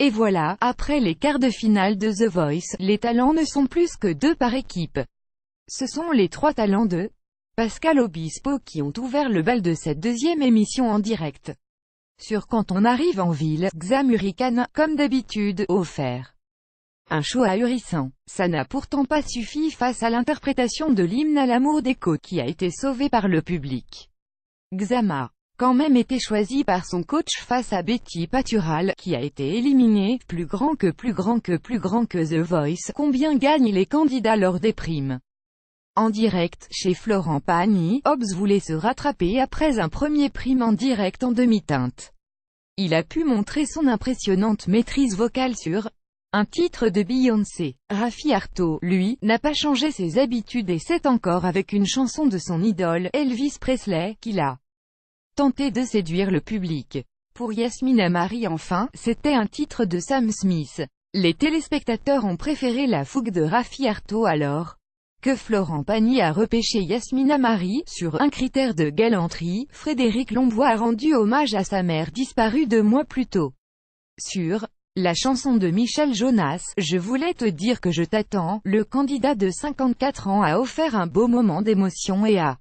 Et voilà, après les quarts de finale de The Voice, les talents ne sont plus que 2 par équipe. Ce sont les 3 talents de Pascal Obispo qui ont ouvert le bal de cette deuxième émission en direct. Sur Quand on arrive en ville, Xamurican, comme d'habitude, offert un show ahurissant. Ça n'a pourtant pas suffi face à l'interprétation de l'hymne à l'amour des côtes qui a été sauvé par le public. Xam a quand même été choisi par son coach face à Betty Patural, qui a été éliminée. Plus grand que The Voice. Combien gagnent les candidats lors des primes? En direct, chez Florent Pagny, Hobbs voulait se rattraper après un premier prime en direct en demi-teinte. Il a pu montrer son impressionnante maîtrise vocale sur un titre de Beyoncé. Raffi Arto, lui, n'a pas changé ses habitudes et c'est encore avec une chanson de son idole, Elvis Presley, qu'il a tenté de séduire le public. Pour Yasmina Marie enfin, c'était un titre de Sam Smith. Les téléspectateurs ont préféré la fougue de Raffi Arto alors que Florent Pagny a repêché Yasmina Marie. Sur un critère de galanterie, Frédéric Lombois a rendu hommage à sa mère disparue 2 mois plus tôt. Sur la chanson de Michel Jonas, Je voulais te dire que je t'attends, le candidat de 54 ans a offert un beau moment d'émotion et a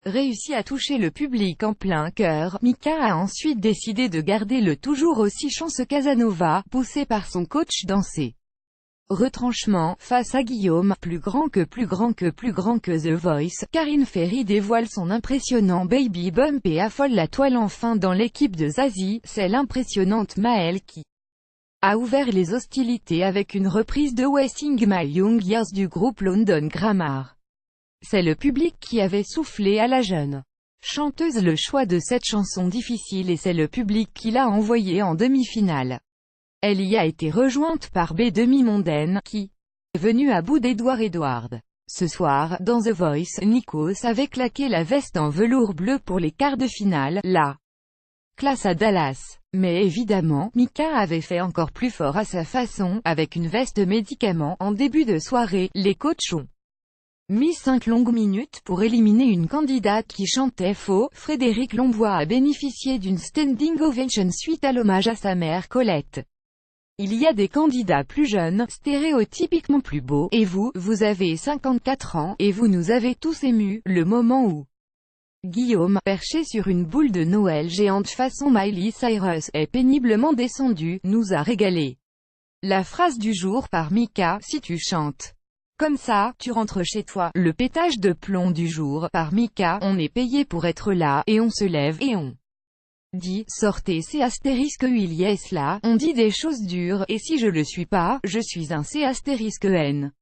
réussi à toucher le public en plein cœur. Mika a ensuite décidé de garder le toujours aussi chanceux Casanova, poussé par son coach dans ses retranchements, face à Guillaume, plus grand que The Voice. Karine Ferry dévoile son impressionnant baby bump et affole la toile enfin dans l'équipe de Zazie. C'est l'impressionnante Maëlle qui a ouvert les hostilités avec une reprise de Wasting My Young Years du groupe London Grammar. C'est le public qui avait soufflé à la jeune chanteuse le choix de cette chanson difficile et c'est le public qui l'a envoyée en demi-finale. Elle y a été rejointe par B. Demi-Mondaine, qui est venu à bout d'Edouard Edward. Ce soir, dans The Voice, Nikos avait claqué la veste en velours bleu pour les quarts de finale, la classe à Dallas. Mais évidemment, Mika avait fait encore plus fort à sa façon, avec une veste médicament. En début de soirée, les coachs ont mis 5 longues minutes pour éliminer une candidate qui chantait faux. Frédéric Lombois a bénéficié d'une standing ovation suite à l'hommage à sa mère Colette. Il y a des candidats plus jeunes, stéréotypiquement plus beaux, et vous avez 54 ans, et vous nous avez tous émus. Le moment où Guillaume, perché sur une boule de Noël géante façon Miley Cyrus, est péniblement descendu, nous a régalé. La phrase du jour par Mika, si tu chantes comme ça, tu rentres chez toi. Le pétage de plomb du jour par Mika, on est payé pour être là, et on se lève, et on dit, sortez C***UIL yes là, on dit des choses dures, et si je le suis pas, je suis un C***N.